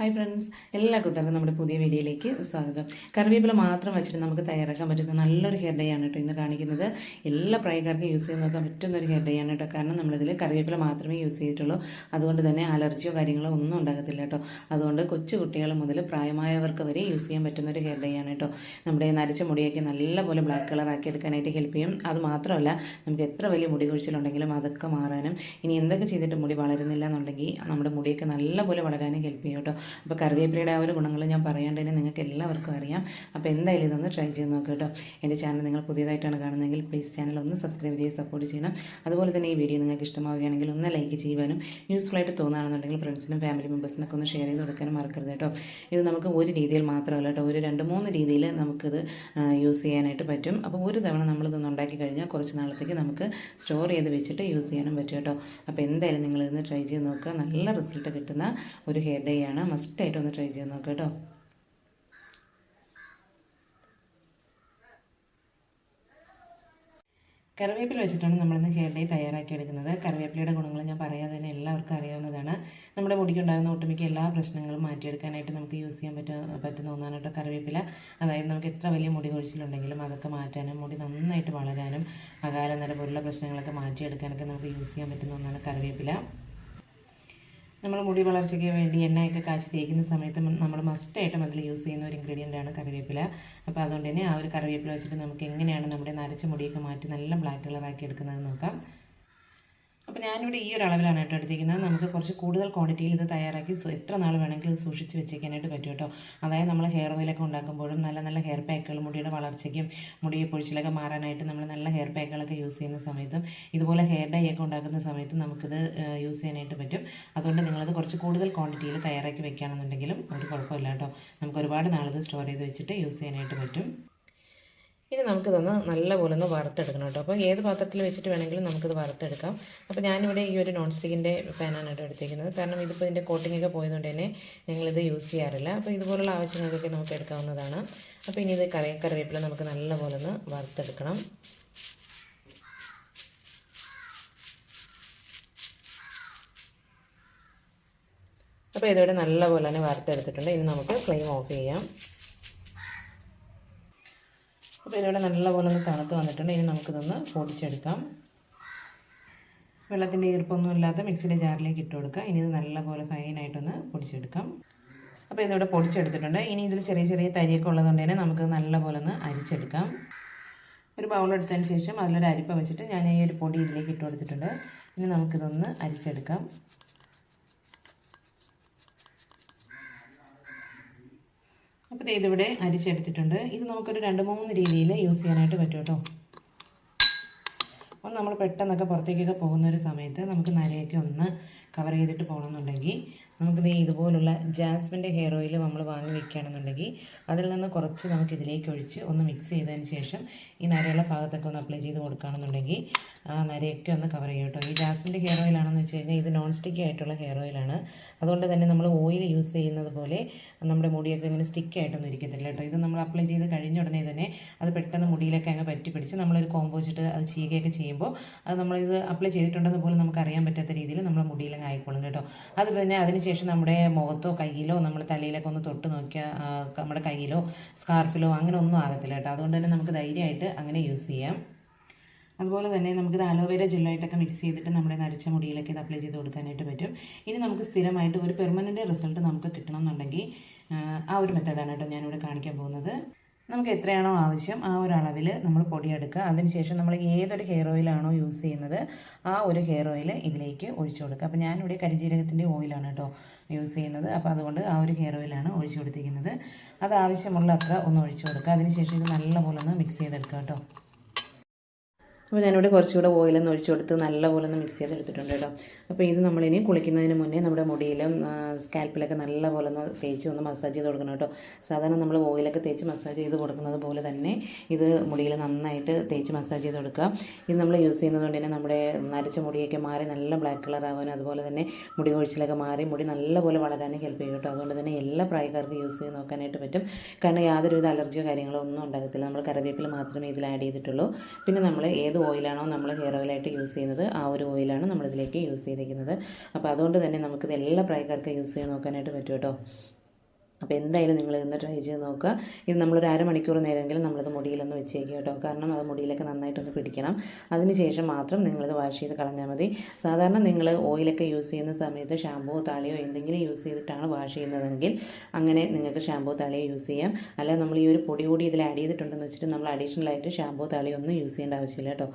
Hi friends, എല്ലാ കൂട്ടുകാർക്കും നമ്മുടെ പുതിയ വീഡിയോയിലേക്ക് സ്വാഗതം. കറിവേപ്പില മാത്രം വെച്ചിട്ട് നമുക്ക് തയ്യാറാക്കാൻ പറ്റുന്ന നല്ലൊരു ഹെയർ ഡേ ആണ് കേട്ടോ ഇന്ന് കാണിക്കുന്നത്. എല്ലാ പ്രായക്കാർക്കും യൂസ് ചെയ്ത് നോക്കാൻ പറ്റുന്ന ഒരു ഹെയർ ഡേ ആണ് കേട്ടോ. കാരണം നമ്മളിതിൽ കറിവേപ്പില മാത്രമേ യൂസ് ചെയ്തിട്ടുള്ളൂ. അതുകൊണ്ട് തന്നെ അലർജിയോ കാര്യങ്ങളോ ഒന്നും ഉണ്ടാകത്തില്ല കേട്ടോ. അതുകൊണ്ട് കൊച്ചു കുട്ടികൾ മുതൽ പ്രായമായവർക്ക് വരെ യൂസ് ചെയ്യാൻ പറ്റുന്ന ഒരു ഹെയർ ഡേ ആണ് കേട്ടോ. നമ്മുടെ നരച്ച മുടിയൊക്കെ നല്ലപോലെ ബ്ലാക്ക് കളറാക്കി എടുക്കാനായിട്ട് ഹെൽപ്പ് ചെയ്യും. അത് മാത്രമല്ല, നമുക്ക് എത്ര വലിയ മുടി കൊഴിച്ചിലുണ്ടെങ്കിലും അതൊക്കെ മാറാനും ഇനി എന്തൊക്കെ ചെയ്തിട്ട് മുടി വളരുന്നില്ല എന്നുണ്ടെങ്കിൽ നമ്മുടെ മുടിയൊക്കെ നല്ലപോലെ വളരാനും ഹെൽപ്പ് ചെയ്യും കേട്ടോ. അപ്പോൾ കറിവേപ്പിലയുടെ ആ ഒരു ഗുണങ്ങൾ ഞാൻ പറയാണ്ട് തന്നെ നിങ്ങൾക്ക് എല്ലാവർക്കും അറിയാം. അപ്പോൾ എന്തായാലും ഇതൊന്ന് ട്രൈ ചെയ്ത് നോക്കുക കേട്ടോ. എൻ്റെ ചാനൽ നിങ്ങൾ പുതിയതായിട്ടാണ് കാണുന്നതെങ്കിൽ പ്ലീസ് ചാനൽ ഒന്ന് സബ്സ്ക്രൈബ് ചെയ്ത് സപ്പോർട്ട് ചെയ്യണം. അതുപോലെ തന്നെ ഈ വീഡിയോ നിങ്ങൾക്ക് ഇഷ്ടമാവുകയാണെങ്കിൽ ഒന്ന് ലൈക്ക് ചെയ്യുവാനും യൂസ്ഫുൾ ആയിട്ട് തോന്നുകയാണെന്നുണ്ടെങ്കിൽ ഫ്രണ്ട്സിനും ഫാമിലി മെമ്പേഴ്സിനൊക്കെ ഒന്ന് ഷെയർ ചെയ്ത് കൊടുക്കാനും മറക്കരുത് കേട്ടോ. ഇത് നമുക്ക് ഒരു രീതിയിൽ മാത്രമല്ല കേട്ടോ, ഒരു 2-3 രീതിയിൽ നമുക്കിത് യൂസ് ചെയ്യാനായിട്ട് പറ്റും. അപ്പോൾ ഒരു തവണ നമ്മളിതൊന്ന് ഉണ്ടാക്കി കഴിഞ്ഞാൽ കുറച്ച് നാളത്തേക്ക് നമുക്ക് സ്റ്റോർ ചെയ്ത് വെച്ചിട്ട് യൂസ് ചെയ്യാനും പറ്റും കേട്ടോ. അപ്പോൾ എന്തായാലും നിങ്ങളിതൊന്ന് ട്രൈ ചെയ്ത് നോക്കുക. നല്ല റിസൾട്ട് കിട്ടുന്ന ഒരു ഹെയർ ഡേ ആണ്. മസ്റ്റായിട്ട് ഒന്ന് ട്രൈ ചെയ്ത് നോക്കുക കേട്ടോ. കറിവേപ്പില വെച്ചിട്ടാണ് നമ്മളിന്ന് ഹെയർ ഡേ തയ്യാറാക്കി എടുക്കുന്നത്. കറിവേപ്പിലയുടെ ഗുണങ്ങൾ ഞാൻ പറയാതെ തന്നെ എല്ലാവർക്കും അറിയാവുന്നതാണ്. നമ്മുടെ മുടിക്കുണ്ടാകുന്ന ഒട്ടുമിക്ക എല്ലാ പ്രശ്നങ്ങളും മാറ്റിയെടുക്കാനായിട്ട് നമുക്ക് യൂസ് ചെയ്യാൻ പറ്റുന്ന ഒന്നാണ് കേട്ടോ കറിവേപ്പില. അതായത് നമുക്ക് എത്ര വലിയ മുടി കൊഴിച്ചിലുണ്ടെങ്കിലും അതൊക്കെ മാറ്റാനും മുടി നന്നായിട്ട് വളരാനും അകാല നര പോലുള്ള പ്രശ്നങ്ങളൊക്കെ മാറ്റിയെടുക്കാനൊക്കെ നമുക്ക് യൂസ് ചെയ്യാൻ പറ്റുന്ന ഒന്നാണ് കറിവേപ്പില. നമ്മൾ മുടി വളർച്ചയ്ക്ക് വേണ്ടി എണ്ണയൊക്കെ കാച്ചി തേക്കുന്ന സമയത്ത് നമ്മൾ മസ്റ്റായിട്ടും അതിൽ യൂസ് ചെയ്യുന്ന ഒരു ഇൻഗ്രീഡിയൻ്റാണ് കറിവേപ്പില. അപ്പോൾ അതുകൊണ്ട് തന്നെ ആ ഒരു കറിവേപ്പില വെച്ചിട്ട് നമുക്ക് എങ്ങനെയാണ് നമ്മുടെ നരച്ച മുടിയൊക്കെ മാറ്റി നല്ല ബ്ലാക്ക് കളറാക്കി എടുക്കുന്നത് നോക്കാം. അപ്പോൾ ഞാനിവിടെ ഈ ഒരു അളവിലാണ് കേട്ടോ എടുത്തിരിക്കുന്നത്. നമുക്ക് കുറച്ച് കൂടുതൽ ക്വാണ്ടിറ്റിയിൽ ഇത് തയ്യാറാക്കി എത്ര നാൾ വേണമെങ്കിലും ഇത് സൂക്ഷിച്ച് വെച്ചേക്കാനായിട്ട് പറ്റും കേട്ടോ. അതായത് നമ്മൾ ഹെയർ ഓയിലൊക്കെ ഉണ്ടാക്കുമ്പോഴും നല്ല ഹെയർ പാക്കുകൾ മുടിയുടെ വളർച്ചയ്ക്കും മുടി പൊഴിച്ചിലൊക്കെ മാറാനായിട്ട് നമ്മൾ നല്ല ഹെയർ പാക്കുകളൊക്കെ യൂസ് ചെയ്യുന്ന സമയത്തും ഇതുപോലെ ഹെയർ ഡൈ ഒക്കെ ഉണ്ടാക്കുന്ന സമയത്തും നമുക്കിത് യൂസ് ചെയ്യാനായിട്ട് പറ്റും. അതുകൊണ്ട് നിങ്ങളത് കുറച്ച് കൂടുതൽ ക്വാണ്ടിറ്റിയിൽ തയ്യാറാക്കി വെക്കുകയാണെന്നുണ്ടെങ്കിലും ഒരു കുഴപ്പമില്ല കേട്ടോ. നമുക്ക് ഒരുപാട് നാളിത് സ്റ്റോർ ചെയ്ത് വെച്ചിട്ട് യൂസ് ചെയ്യാനായിട്ട് പറ്റും. ഇനി നമുക്കിതൊന്ന് നല്ലപോലെ ഒന്ന് വറുത്തെടുക്കണം കേട്ടോ. അപ്പോൾ ഏത് പാത്രത്തിൽ വെച്ചിട്ട് വേണമെങ്കിലും നമുക്കിത് വറുത്തെടുക്കാം. അപ്പോൾ ഞാനിവിടെ ഈ ഒരു നോൺ സ്റ്റിക്കിൻ്റെ പാനാണ് കേട്ടോ എടുത്തിരിക്കുന്നത്. കാരണം ഇതിപ്പോൾ ഇതിൻ്റെ കോട്ടിങ്ങൊക്കെ പോയതുകൊണ്ട് തന്നെ ഞങ്ങളിത് യൂസ് ചെയ്യാറില്ല. അപ്പോൾ ഇതുപോലുള്ള ആവശ്യങ്ങൾക്കൊക്കെ നമുക്ക് എടുക്കാവുന്നതാണ്. അപ്പോൾ ഇനി ഇത് കറിവേപ്പില നമുക്ക് നല്ലപോലെ ഒന്ന് വറുത്തെടുക്കണം. അപ്പോൾ ഇതിവിടെ നല്ലപോലെ തന്നെ വറുത്തെടുത്തിട്ടുണ്ട്. ഇനി നമുക്ക് ഫ്ലെയിം ഓഫ് ചെയ്യാം. അപ്പോൾ ഇതിവിടെ നല്ലപോലെ ഒന്ന് തണുത്ത് വന്നിട്ടുണ്ട്. ഇനി നമുക്കിതൊന്ന് പൊടിച്ചെടുക്കാം. വെള്ളത്തിൻ്റെ ഈർപ്പൊന്നും ഇല്ലാത്ത മിക്സിയുടെ ജാറിലേക്ക് ഇട്ട് കൊടുക്കുക. ഇനി ഇത് നല്ലപോലെ ഫൈനായിട്ടൊന്ന് പൊടിച്ചെടുക്കാം. അപ്പോൾ ഇതിവിടെ പൊടിച്ചെടുത്തിട്ടുണ്ട്. ഇനി ഇതിൽ ചെറിയ തരിയൊക്കെ ഉള്ളതുകൊണ്ട് തന്നെ നമുക്ക് നല്ലപോലെ ഒന്ന് അരിച്ചെടുക്കാം. ഒരു ബൗളെടുത്തതിന് ശേഷം അതിലൊരു അരിപ്പ വെച്ചിട്ട് ഞാൻ ഈ ഒരു പൊടി ഇതിലേക്ക് ഇട്ട് കൊടുത്തിട്ടുണ്ട്. ഇനി നമുക്കിതൊന്ന് അരിച്ചെടുക്കാം. അപ്പോൾ ഇതിവിടെ അരിച്ചെടുത്തിട്ടുണ്ട്. ഇത് നമുക്കൊരു 2-3 രീതിയിൽ യൂസ് ചെയ്യാനായിട്ട് പറ്റും കേട്ടോ. അപ്പോൾ നമ്മൾ പെട്ടെന്നൊക്കെ പുറത്തേക്കൊക്കെ പോകുന്ന ഒരു സമയത്ത് നമുക്ക് നരയൊക്കെ ഒന്ന് കവർ ചെയ്തിട്ട് പോകണമെന്നുണ്ടെങ്കിൽ നമുക്കിത് ഇതുപോലുള്ള ജാസ്മിൻ്റെ ഹെയർ ഓയിൽ നമ്മൾ വാങ്ങി വെക്കുകയാണെന്നുണ്ടെങ്കിൽ അതിൽ നിന്ന് കുറച്ച് നമുക്ക് ഇതിലേക്ക് ഒഴിച്ച് ഒന്ന് മിക്സ് ചെയ്തതിന് ശേഷം ഈ നരയുള്ള ഭാഗത്തൊക്കെ ഒന്ന് അപ്ലൈ ചെയ്ത് കൊടുക്കുകയാണെന്നുണ്ടെങ്കിൽ ആ നരയൊക്കെ ഒന്ന് കവർ ചെയ്യും കേട്ടോ. ഈ ജാസ്മിൻ്റെ ഹെയർ ഓയിലാണെന്ന് വെച്ച് കഴിഞ്ഞാൽ ഇത് നോൺ സ്റ്റിക്കി ആയിട്ടുള്ള ഹെയർ ഓയിലാണ്. അതുകൊണ്ട് തന്നെ നമ്മൾ ഓയിൽ യൂസ് ചെയ്യുന്നത് പോലെ നമ്മുടെ മുടിയൊക്കെ ഇങ്ങനെ സ്റ്റിക്കായിട്ടൊന്നും ഇരിക്കത്തില്ല കേട്ടോ. ഇത് നമ്മൾ അപ്ലൈ ചെയ്ത് കഴിഞ്ഞ ഉടനെ തന്നെ അത് പെട്ടെന്ന് മുടിയിലൊക്കെ അങ്ങ് പറ്റി പിടിച്ച് നമ്മളൊരു കോമ്പോച്ചിട്ട് അത് ചെയ്യുകയൊക്കെ ചെയ്യുമ്പോൾ അത് നമ്മളിത് അപ്ലൈ ചെയ്തിട്ടുണ്ടെന്ന് പോലും നമുക്ക് അറിയാൻ പറ്റാത്ത രീതിയിൽ നമ്മൾ മുടിയിലങ്ങ് ആയിക്കോളും കേട്ടോ. അത് പിന്നെ അതിനുശേഷം നമ്മുടെ മുഖത്തോ കയ്യിലോ നമ്മൾ തലയിലൊക്കെ ഒന്ന് തൊട്ട് നോക്കിയാൽ നമ്മുടെ കയ്യിലോ സ്കാർഫിലോ അങ്ങനെ ഒന്നും ആകത്തില്ല കേട്ടോ. അതുകൊണ്ട് തന്നെ നമുക്ക് ധൈര്യമായിട്ട് അങ്ങനെ യൂസ് ചെയ്യാം. അതുപോലെ തന്നെ നമുക്കിത് അലോവേര ജെല്ലായിട്ടൊക്കെ മിക്സ് ചെയ്തിട്ട് നമ്മുടെ നരച്ച മുടിയിലൊക്കെ ഇത് അപ്ലൈ ചെയ്ത് കൊടുക്കാനായിട്ട് പറ്റും. ഇനി നമുക്ക് സ്ഥിരമായിട്ട് ഒരു പെർമനൻറ്റ് റിസൾട്ട് നമുക്ക് കിട്ടണം എന്നുണ്ടെങ്കിൽ ആ ഒരു മെത്തേഡാണ് കേട്ടോ ഞാനിവിടെ കാണിക്കാൻ പോകുന്നത്. നമുക്ക് എത്രയാണോ ആവശ്യം ആ ഒരു അളവിൽ നമ്മൾ പൊടിയെടുക്കുക. അതിനുശേഷം നമ്മൾ ഏതൊരു ഹെയർ ഓയിലാണോ യൂസ് ചെയ്യുന്നത് ആ ഒരു ഹെയർ ഓയിൽ ഇതിലേക്ക് ഒഴിച്ചു കൊടുക്കുക. അപ്പോൾ ഞാനിവിടെ കരിഞ്ജീരകത്തിൻ്റെ ഓയിലാണ് കേട്ടോ യൂസ് ചെയ്യുന്നത്. അപ്പോൾ അതുകൊണ്ട് ആ ഒരു ഹെയർ ഓയിലാണ് ഒഴിച്ചു കൊടുത്തിരിക്കുന്നത്. അത് ആവശ്യമുള്ള അത്ര ഒന്ന് ഒഴിച്ചു കൊടുക്കുക. അതിനുശേഷം ഇത് നല്ലപോലെ ഒന്ന് മിക്സ് ചെയ്തെടുക്കുക കേട്ടോ. അപ്പോൾ ഞാനിവിടെ കുറച്ചുകൂടെ ഓയിലൊന്ന് ഒഴിച്ചു കൊടുത്ത് നല്ലപോലെ ഒന്ന് മിക്സ് ചെയ്തെടുത്തിട്ടുണ്ട് കേട്ടോ. അപ്പോൾ ഇത് നമ്മളിനി കുളിക്കുന്നതിന് മുന്നേ നമ്മുടെ മുടിയിലും സ്കാൽപ്പിലൊക്കെ നല്ലപോലെ ഒന്ന് തേച്ച് ഒന്ന് മസാജ് ചെയ്ത് കൊടുക്കണം കേട്ടോ. സാധാരണ നമ്മൾ ഓയിലൊക്കെ തേച്ച് മസാജ് ചെയ്ത് കൊടുക്കുന്നത് പോലെ തന്നെ ഇത് മുടിയിൽ നന്നായിട്ട് തേച്ച് മസാജ് ചെയ്ത് കൊടുക്കുക. ഇത് നമ്മൾ യൂസ് ചെയ്യുന്നത് കൊണ്ട് തന്നെ നമ്മുടെ നരച്ച മുടിയൊക്കെ മാറി നല്ല ബ്ലാക്ക് കളർ ആവാനും അതുപോലെ തന്നെ മുടി കൊഴിച്ചിലൊക്കെ മാറി മുടി നല്ലപോലെ വളരാനും ഹെൽപ്പ് ചെയ്യും കേട്ടോ. അതുകൊണ്ട് തന്നെ എല്ലാ പ്രായക്കാർക്കും യൂസ് ചെയ്ത് നോക്കാനായിട്ട് പറ്റും. കാരണം യാതൊരുവിധ അലർജിയോ കാര്യങ്ങളോ ഒന്നും ഉണ്ടാകത്തില്ല. നമ്മൾ കറിവേപ്പില മാത്രമേ ഇതിൽ ആഡ് ചെയ്തിട്ടുള്ളൂ. പിന്നെ നമ്മൾ ഏത് ഓയിലാണോ നമ്മൾ ഹെയർ ഓയിലായിട്ട് യൂസ് ചെയ്യുന്നത് ആ ഒരു ഓയിലാണ് നമ്മളിതിലേക്ക് യൂസ് ചെയ്തിരിക്കുന്നത്. അപ്പോൾ അതുകൊണ്ട് തന്നെ നമുക്കിത് എല്ലാ പ്രായക്കാർക്കും യൂസ് ചെയ്ത് നോക്കാനായിട്ട് പറ്റും കേട്ടോ. അപ്പോൾ എന്തായാലും നിങ്ങൾ ഇന്ന് ട്രൈ ചെയ്ത് നോക്കുക. ഇത് നമ്മളൊരു അരമണിക്കൂർ നേരമെങ്കിലും നമ്മളത് മുടിയിലൊന്ന് വെച്ചേക്കുക കേട്ടോ. കാരണം അത് മുടിയിലൊക്കെ നന്നായിട്ടൊന്ന് പിടിക്കണം. അതിനുശേഷം മാത്രം നിങ്ങളിത് വാഷ് ചെയ്ത് കളഞ്ഞാൽ മതി. സാധാരണ നിങ്ങൾ ഓയിലൊക്കെ യൂസ് ചെയ്യുന്ന സമയത്ത് ഷാമ്പുവോ താളിയോ എന്തെങ്കിലും യൂസ് ചെയ്തിട്ടാണ് വാഷ് ചെയ്യുന്നതെങ്കിൽ അങ്ങനെ നിങ്ങൾക്ക് ഷാമ്പുവോ താളിയോ യൂസ് ചെയ്യാം. അല്ലാതെ നമ്മൾ ഈ ഒരു പൊടി കൂടി ഇതിൽ ആഡ് ചെയ്തിട്ടുണ്ടെന്ന് വെച്ചിട്ട് നമ്മൾ അഡീഷണലായിട്ട് ഷാമ്പുവോ താളിയോ ഒന്നും യൂസ് ചെയ്യേണ്ട ആവശ്യമില്ല കേട്ടോ.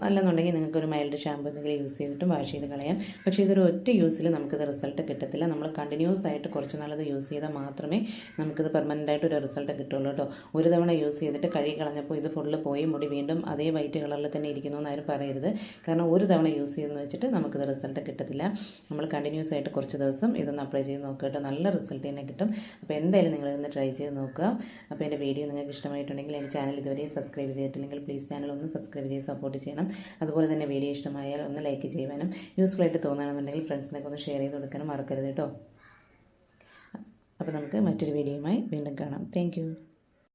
അല്ലെന്നുണ്ടെങ്കിൽ നിങ്ങൾക്കൊരു മൈൽഡ് ഷാമ്പു എന്തെങ്കിലും യൂസ് ചെയ്തിട്ടും വാഷ് ചെയ്ത് കളയാം. പക്ഷേ ഇതൊരു ഒറ്റ യൂസിൽ നമുക്കിത് റിസൾട്ട് കിട്ടത്തില്ല. നമ്മൾ കണ്ടിന്യൂസ് ആയിട്ട് കുറച്ച് നാളത് യൂസ് ചെയ്താൽ മാത്രമേ നമുക്കിത് പെർമനൻ്റ് ആയിട്ട് ഒരു റിസൾട്ട് കിട്ടുള്ളൂ കേട്ടോ. ഒരു തവണ യൂസ് ചെയ്തിട്ട് കഴുകി കളഞ്ഞപ്പോൾ ഇത് ഫുള്ള് പോയി മുടി വീണ്ടും അതേ വൈറ്റ് കളറിൽ തന്നെ ഇരിക്കുന്നു എന്നാരും പറയരുത്. കാരണം ഒരു തവണ യൂസ് ചെയ്തെന്ന് വെച്ചിട്ട് നമുക്കിത് റിസൾട്ട് കിട്ടത്തില്ല. നമ്മൾ കണ്ടിന്യൂസ് ആയിട്ട് കുറച്ച് ദിവസം ഇതൊന്ന് അപ്ലൈ ചെയ്ത് നോക്കുക കേട്ടോ. നല്ല റിസൾട്ട് തന്നെ കിട്ടും. അപ്പോൾ എന്തായാലും നിങ്ങളിതൊന്ന് ട്രൈ ചെയ്ത് നോക്കുക. അപ്പോൾ എൻ്റെ വീഡിയോ നിങ്ങൾക്ക് ഇഷ്ടമായിട്ടുണ്ടെങ്കിൽ എൻ്റെ ചാനൽ ഇതുവരെ സബ്സ്ക്രൈബ് ചെയ്തിട്ടില്ലെങ്കിൽ പ്ലീസ് ചാനൽ ഒന്ന് സബ്സ്ക്രൈബ് ചെയ്ത് സപ്പോർട്ട് ചെയ്യണം. അതുപോലെ തന്നെ വീഡിയോ ഇഷ്ടമായാൽ ഒന്ന് ലൈക്ക് ചെയ്യുവാനും യൂസ്ഫുൾ ആയിട്ട് തോന്നുകയാണെന്നുണ്ടെങ്കിൽ ഫ്രണ്ട്സിനൊക്കെ ഒന്ന് ഷെയർ ചെയ്ത് കൊടുക്കാനും മറക്കരുത് കേട്ടോ. അപ്പോൾ നമുക്ക് മറ്റൊരു വീഡിയോയുമായി വീണ്ടും കാണാം. താങ്ക്